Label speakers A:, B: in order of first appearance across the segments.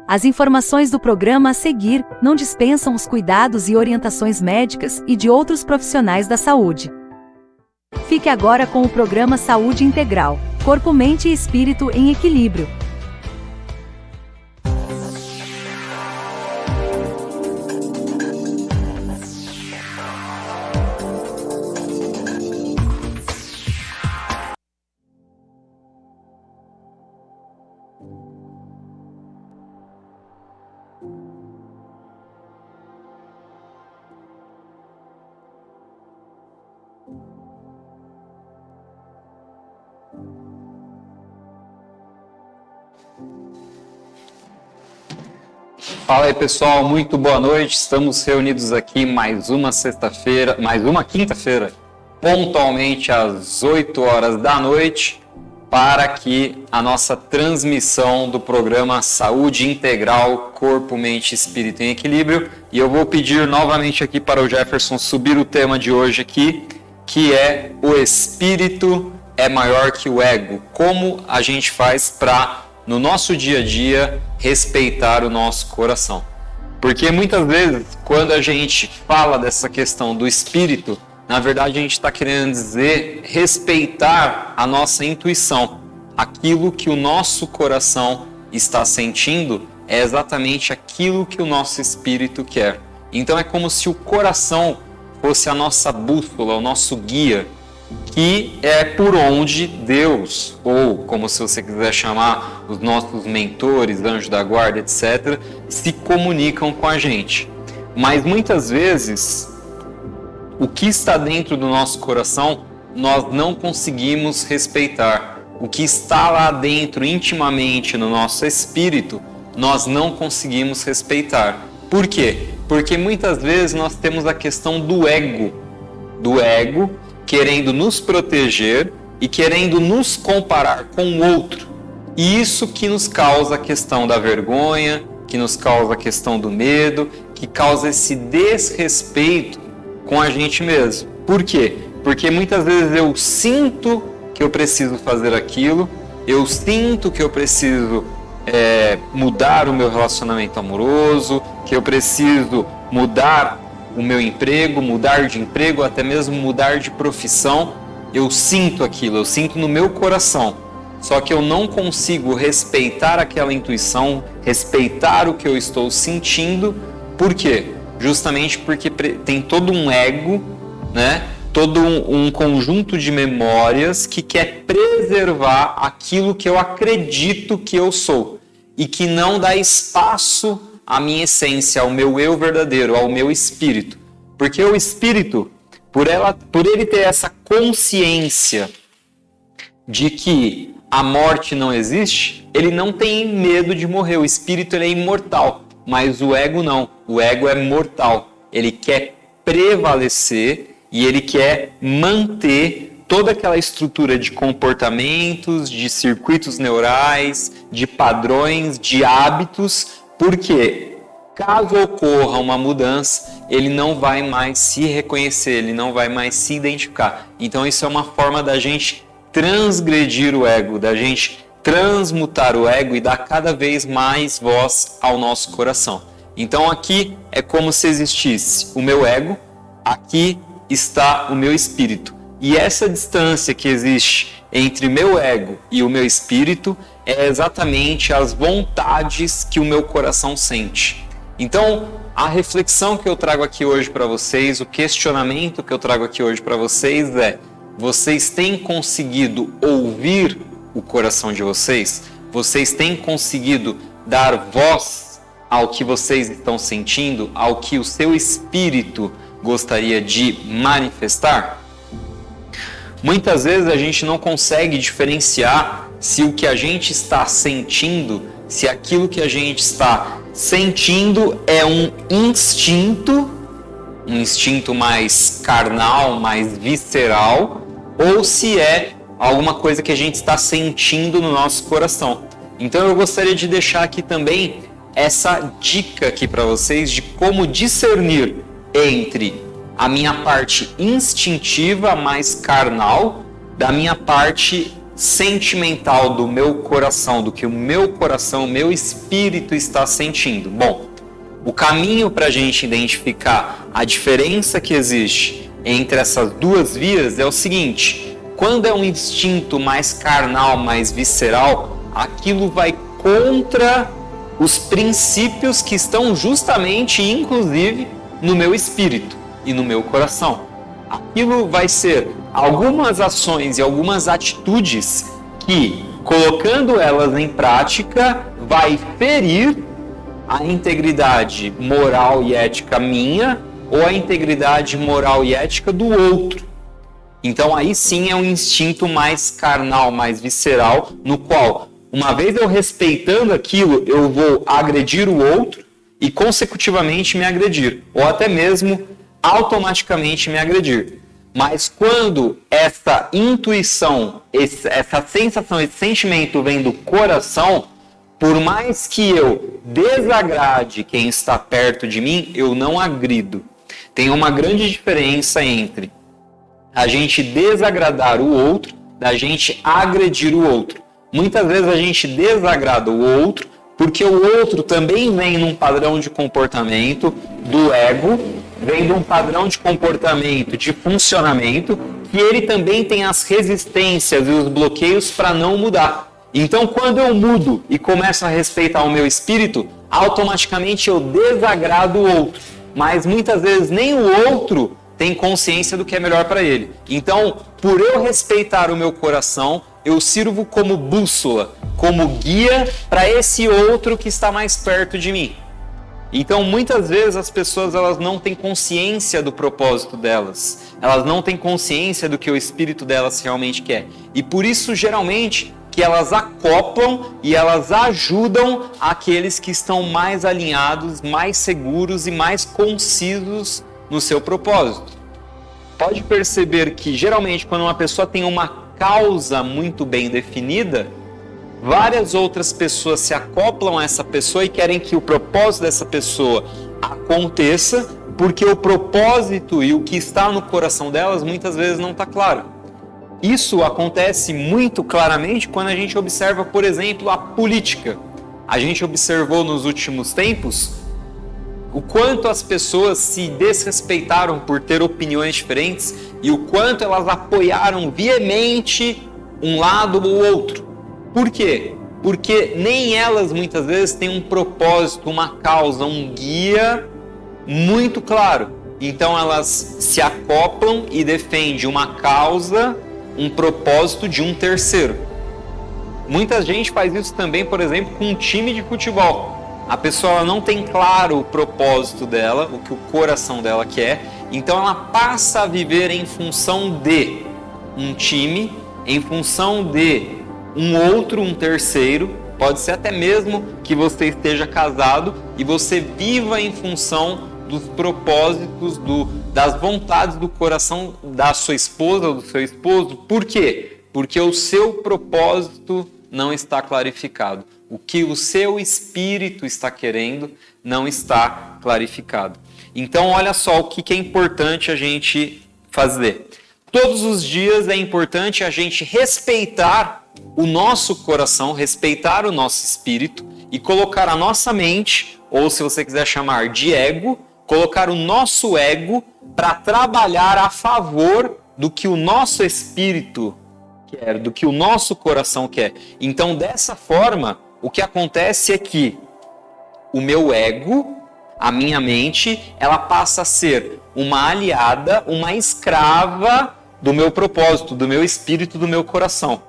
A: As informações do programa a seguir não dispensam os cuidados e orientações médicas e de outros profissionais da saúde. Fique agora com o programa Saúde Integral, Corpo, Mente e Espírito em Equilíbrio.
B: Fala aí, pessoal, muito boa noite. Estamos reunidos aqui mais uma quinta-feira, pontualmente às 8 horas da noite, para que a nossa transmissão do programa Saúde Integral, Corpo, Mente e Espírito em Equilíbrio. E eu vou pedir novamente aqui para o Jefferson subir o tema de hoje aqui, que é o espírito é maior que o ego. Como a gente faz para, no nosso dia a dia, respeitar o nosso coração. Porque muitas vezes, quando a gente fala dessa questão do espírito, na verdade a gente está querendo dizer respeitar a nossa intuição. Aquilo que o nosso coração está sentindo é exatamente aquilo que o nosso espírito quer. Então é como se o coração fosse a nossa bússola, o nosso guia, que é por onde Deus, ou como se você quiser chamar, os nossos mentores, anjos da guarda, etc., se comunicam com a gente. Mas muitas vezes, o que está dentro do nosso coração, nós não conseguimos respeitar. O que está lá dentro, intimamente, no nosso espírito, nós não conseguimos respeitar. Por quê? Porque muitas vezes nós temos a questão do ego, querendo nos proteger e querendo nos comparar com o outro. E isso que nos causa a questão da vergonha, que nos causa a questão do medo, que causa esse desrespeito com a gente mesmo. Por quê? Porque muitas vezes eu sinto que eu preciso fazer aquilo, eu sinto que eu preciso mudar o meu relacionamento amoroso, que eu preciso mudar o meu emprego, mudar de emprego, até mesmo mudar de profissão. Eu sinto aquilo, eu sinto no meu coração. Só que eu não consigo respeitar aquela intuição, respeitar o que eu estou sentindo. Por quê? Justamente porque tem todo um ego, né? Todo um conjunto de memórias que quer preservar aquilo que eu acredito que eu sou e que não dá espaço à minha essência, ao meu eu verdadeiro, ao meu espírito. Porque o espírito, por ele ter essa consciência de que a morte não existe, ele não tem medo de morrer. O espírito ele é imortal, mas o ego não. O ego é mortal. Ele quer prevalecer e ele quer manter toda aquela estrutura de comportamentos, de circuitos neurais, de padrões, de hábitos. Porque caso ocorra uma mudança, ele não vai mais se reconhecer, ele não vai mais se identificar. Então isso é uma forma da gente transgredir o ego, da gente transmutar o ego e dar cada vez mais voz ao nosso coração. Então aqui é como se existisse o meu ego, aqui está o meu espírito. E essa distância que existe entre meu ego e o meu espírito é exatamente as vontades que o meu coração sente. Então, a reflexão que eu trago aqui hoje para vocês, o questionamento que eu trago aqui hoje para vocês é: vocês têm conseguido ouvir o coração de vocês? Vocês têm conseguido dar voz ao que vocês estão sentindo, ao que o seu espírito gostaria de manifestar? Muitas vezes a gente não consegue diferenciar se o que a gente está sentindo, se aquilo que a gente está sentindo é um instinto mais carnal, mais visceral, ou se é alguma coisa que a gente está sentindo no nosso coração. Então eu gostaria de deixar aqui também essa dica aqui para vocês de como discernir entre a minha parte instintiva, mais carnal, da minha parte sentimental do meu coração, do que o meu coração, o meu espírito está sentindo. Bom, o caminho para a gente identificar a diferença que existe entre essas duas vias é o seguinte: quando é um instinto mais carnal, mais visceral, aquilo vai contra os princípios que estão justamente, inclusive, no meu espírito e no meu coração. Aquilo vai ser algumas ações e algumas atitudes que, colocando elas em prática, vai ferir a integridade moral e ética minha ou a integridade moral e ética do outro. Então aí sim é um instinto mais carnal, mais visceral, no qual, uma vez eu respeitando aquilo, eu vou agredir o outro e consecutivamente me agredir, ou até mesmo automaticamente me agredir. Mas quando essa intuição, essa sensação, esse sentimento vem do coração, por mais que eu desagrade quem está perto de mim, eu não agrido. Tem uma grande diferença entre a gente desagradar o outro, da gente agredir o outro. Muitas vezes a gente desagrada o outro porque o outro também vem num padrão de comportamento do ego, vem de um padrão de comportamento, de funcionamento, que ele também tem as resistências e os bloqueios para não mudar. Então, quando eu mudo e começo a respeitar o meu espírito, automaticamente eu desagrado o outro. Mas muitas vezes nem o outro tem consciência do que é melhor para ele. Então, por eu respeitar o meu coração, eu sirvo como bússola, como guia para esse outro que está mais perto de mim. Então, muitas vezes as pessoas elas não têm consciência do propósito delas. Elas não têm consciência do que o espírito delas realmente quer. E por isso, geralmente, que elas acoplam e elas ajudam aqueles que estão mais alinhados, mais seguros e mais concisos no seu propósito. Pode perceber que, geralmente, quando uma pessoa tem uma causa muito bem definida, várias outras pessoas se acoplam a essa pessoa e querem que o propósito dessa pessoa aconteça, porque o propósito e o que está no coração delas muitas vezes não está claro. Isso acontece muito claramente quando a gente observa, por exemplo, a política. A gente observou nos últimos tempos o quanto as pessoas se desrespeitaram por ter opiniões diferentes e o quanto elas apoiaram veemente um lado ou outro. Por quê? Porque nem elas muitas vezes têm um propósito, uma causa, um guia muito claro. Então elas se acoplam e defendem uma causa, um propósito de um terceiro. Muita gente faz isso também, por exemplo, com um time de futebol. A pessoa não tem claro o propósito dela, o que o coração dela quer, então ela passa a viver em função de um time, em função de um outro, um terceiro. Pode ser até mesmo que você esteja casado e você viva em função dos propósitos, das vontades do coração da sua esposa ou do seu esposo. Por quê? Porque o seu propósito não está clarificado. O que o seu espírito está querendo não está clarificado. Então, olha só o que é importante a gente fazer. Todos os dias é importante a gente respeitar o nosso coração, respeitar o nosso espírito e colocar a nossa mente, ou se você quiser chamar de ego, colocar o nosso ego para trabalhar a favor do que o nosso espírito quer, do que o nosso coração quer. Então, dessa forma, o que acontece é que o meu ego, a minha mente, ela passa a ser uma aliada, uma escrava do meu propósito, do meu espírito, do meu coração.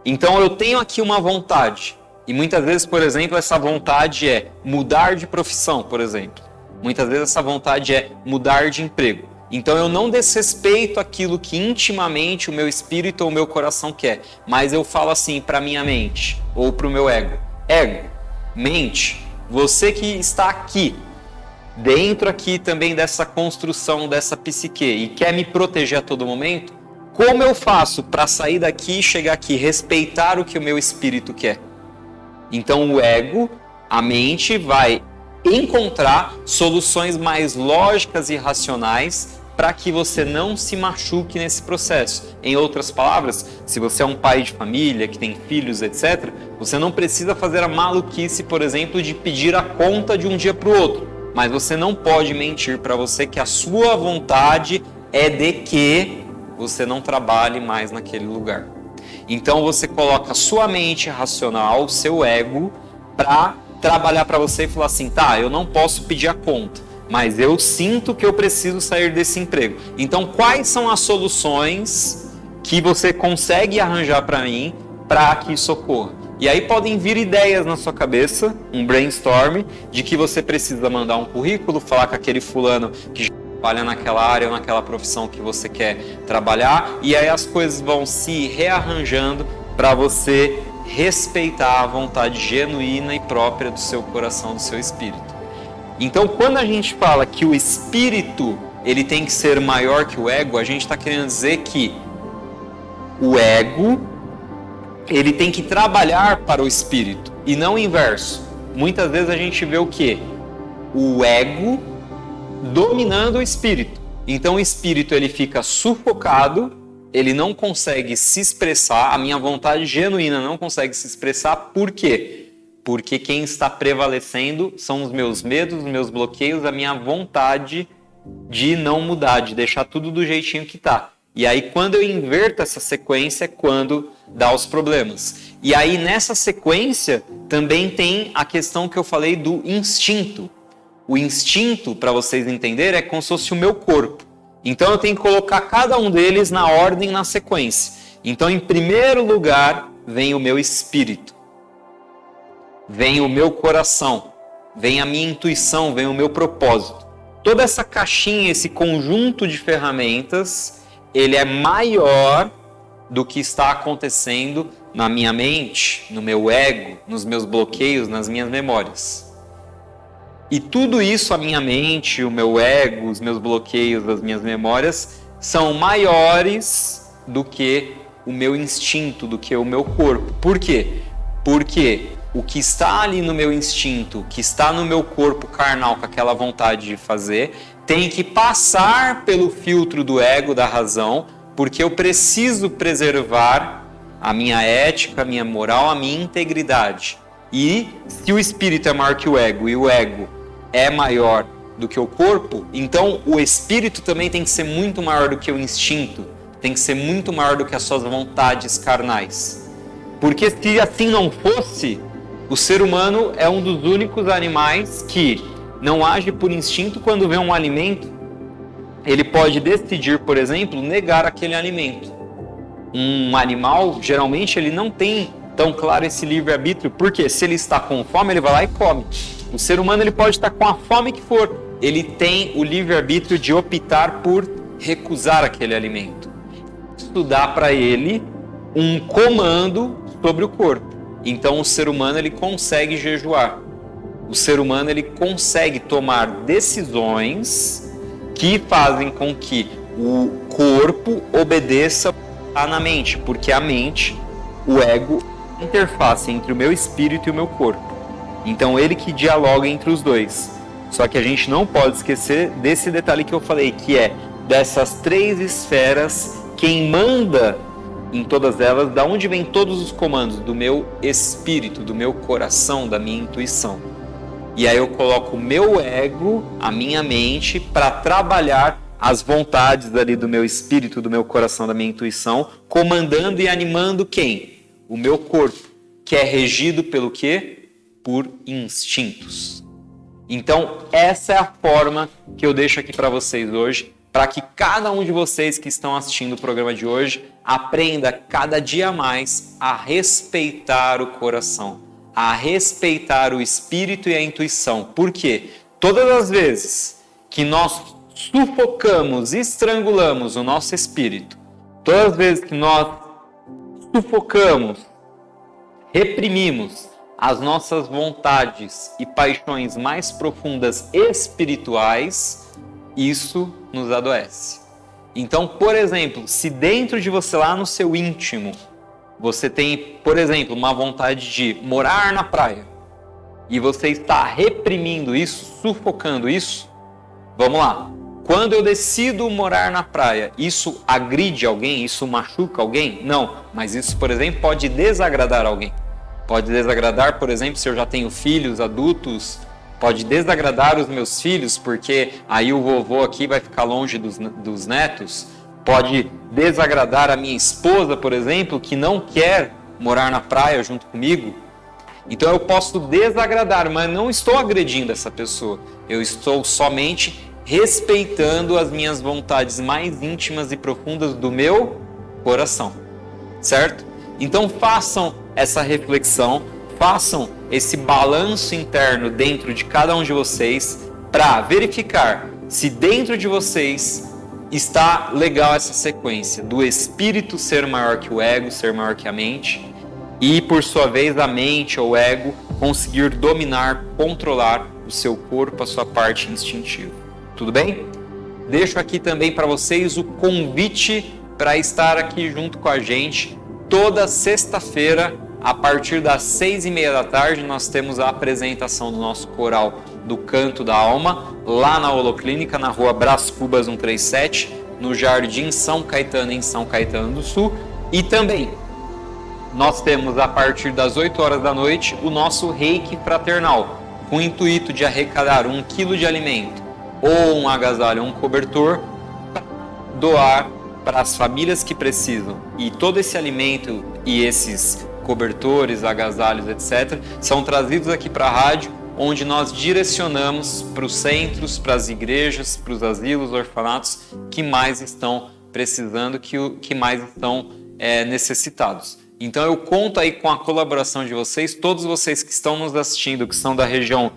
B: Então eu tenho aqui uma vontade, e muitas vezes, por exemplo, essa vontade é mudar de profissão, por exemplo. Muitas vezes essa vontade é mudar de emprego. Então eu não desrespeito aquilo que intimamente o meu espírito ou o meu coração quer, mas eu falo assim para minha mente ou para o meu ego. Ego, mente, você que está aqui, dentro aqui também dessa construção, dessa psique e quer me proteger a todo momento, como eu faço para sair daqui e chegar aqui, respeitar o que o meu espírito quer? Então o ego, a mente, vai encontrar soluções mais lógicas e racionais para que você não se machuque nesse processo. Em outras palavras, se você é um pai de família, que tem filhos, etc., você não precisa fazer a maluquice, por exemplo, de pedir a conta de um dia para o outro. Mas você não pode mentir para você que a sua vontade é de que você não trabalhe mais naquele lugar. Então você coloca a sua mente racional, o seu ego, para trabalhar para você e falar assim, tá, eu não posso pedir a conta, mas eu sinto que eu preciso sair desse emprego. Então quais são as soluções que você consegue arranjar para mim para que isso ocorra? E aí podem vir ideias na sua cabeça, um brainstorm, de que você precisa mandar um currículo, falar com aquele fulano que já trabalha naquela área ou naquela profissão que você quer trabalhar, e aí as coisas vão se rearranjando para você respeitar a vontade genuína e própria do seu coração, do seu espírito. Então, quando a gente fala que o espírito ele tem que ser maior que o ego, a gente está querendo dizer que o ego ele tem que trabalhar para o espírito e não o inverso. Muitas vezes a gente vê o quê? O ego dominando o espírito. Então o espírito ele fica sufocado, ele não consegue se expressar, a minha vontade genuína não consegue se expressar. Por quê? Porque quem está prevalecendo são os meus medos, os meus bloqueios, a minha vontade de não mudar, de deixar tudo do jeitinho que está. E aí quando eu inverto essa sequência é quando dá os problemas. E aí nessa sequência também tem a questão que eu falei do instinto. O instinto, para vocês entenderem, é como se fosse o meu corpo. Então eu tenho que colocar cada um deles na ordem, na sequência. Então em primeiro lugar vem o meu espírito. Vem o meu coração. Vem a minha intuição, vem o meu propósito. Toda essa caixinha, esse conjunto de ferramentas, ele é maior do que está acontecendo na minha mente, no meu ego, nos meus bloqueios, nas minhas memórias. E tudo isso, a minha mente, o meu ego, os meus bloqueios, as minhas memórias, são maiores do que o meu instinto, do que o meu corpo. Por quê? Porque o que está ali no meu instinto, que está no meu corpo carnal, com aquela vontade de fazer, tem que passar pelo filtro do ego, da razão, porque eu preciso preservar a minha ética, a minha moral, a minha integridade. E se o espírito é maior que o ego e o ego é maior do que o corpo, então o espírito também tem que ser muito maior do que o instinto, tem que ser muito maior do que as suas vontades carnais. Porque se assim não fosse, o ser humano é um dos únicos animais que não age por instinto quando vê um alimento. Ele pode decidir, por exemplo, negar aquele alimento. Um animal, geralmente, ele não tem tão claro esse livre-arbítrio, porque se ele está com fome, ele vai lá e come. O ser humano ele pode estar com a fome que for, ele tem o livre-arbítrio de optar por recusar aquele alimento. Isso dá para ele um comando sobre o corpo. Então o ser humano ele consegue jejuar. O ser humano ele consegue tomar decisões que fazem com que o corpo obedeça na mente, porque a mente, o ego, interface entre o meu espírito e o meu corpo. Então ele que dialoga entre os dois. Só que a gente não pode esquecer desse detalhe que eu falei, que é dessas três esferas, quem manda em todas elas, da onde vem todos os comandos? Do meu espírito, do meu coração, da minha intuição. E aí eu coloco o meu ego, a minha mente, para trabalhar as vontades ali do meu espírito, do meu coração, da minha intuição, comandando e animando quem? O meu corpo, que é regido pelo quê? Por instintos. Então, essa é a forma que eu deixo aqui para vocês hoje, para que cada um de vocês que estão assistindo o programa de hoje aprenda cada dia mais a respeitar o coração, a respeitar o espírito e a intuição. Por quê? Todas as vezes que nós sufocamos, estrangulamos o nosso espírito, todas as vezes que nós sufocamos, reprimimos as nossas vontades e paixões mais profundas espirituais, isso nos adoece. Então, por exemplo, se dentro de você, lá no seu íntimo, você tem, por exemplo, uma vontade de morar na praia, e você está reprimindo isso, sufocando isso, vamos lá. Quando eu decido morar na praia, isso agride alguém? Isso machuca alguém? Não, mas isso, por exemplo, pode desagradar alguém. Pode desagradar, por exemplo, se eu já tenho filhos adultos, pode desagradar os meus filhos, porque aí o vovô aqui vai ficar longe dos netos. Pode desagradar a minha esposa, por exemplo, que não quer morar na praia junto comigo. Então eu posso desagradar, mas não estou agredindo essa pessoa. Eu estou somente respeitando as minhas vontades mais íntimas e profundas do meu coração, certo? Então façam essa reflexão, façam esse balanço interno dentro de cada um de vocês para verificar se dentro de vocês está legal essa sequência do espírito ser maior que o ego, ser maior que a mente, e por sua vez a mente ou ego conseguir dominar, controlar o seu corpo, a sua parte instintiva. Tudo bem? Deixo aqui também para vocês o convite para estar aqui junto com a gente toda sexta-feira, a partir das 6h30 da tarde, nós temos a apresentação do nosso coral do Canto da Alma, lá na Holoclínica, na rua Brás Cubas 137, no Jardim São Caetano, em São Caetano do Sul. E também nós temos, a partir das 8 horas da noite, o nosso Reiki Fraternal, com o intuito de arrecadar 1 quilo de alimento, ou um agasalho, ou um cobertor, para doar para as famílias que precisam. E todo esse alimento e esses cobertores, agasalhos, etc., são trazidos aqui para a rádio, onde nós direcionamos para os centros, para as igrejas, para os asilos, orfanatos que mais estão precisando, que mais estão necessitados. Então eu conto aí com a colaboração de vocês, todos vocês que estão nos assistindo, que são da região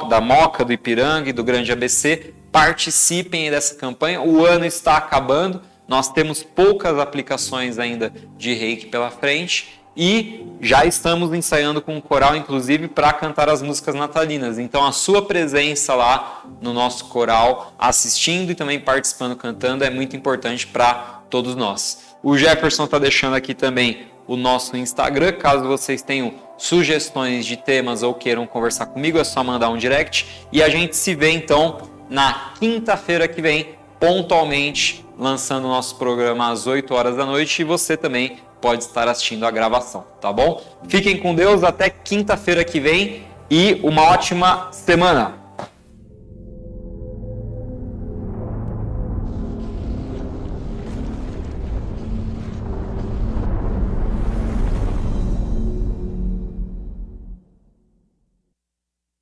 B: da Moca, do Ipiranga e do Grande ABC, participem dessa campanha. O ano está acabando, nós temos poucas aplicações ainda de Reiki pela frente e já estamos ensaiando com o coral, inclusive, para cantar as músicas natalinas. Então a sua presença lá no nosso coral, assistindo e também participando, cantando, é muito importante para todos nós. O Jefferson está deixando aqui também o nosso Instagram, caso vocês tenham sugestões de temas ou queiram conversar comigo, é só mandar um direct. E a gente se vê então na quinta-feira que vem, pontualmente, lançando o nosso programa às 8 horas da noite, e você também pode estar assistindo a gravação, tá bom? Fiquem com Deus, até quinta-feira que vem e uma ótima semana!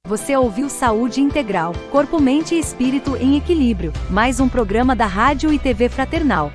A: Você ouviu Saúde Integral, Corpo, Mente e Espírito em Equilíbrio, mais um programa da Rádio e TV Fraternal.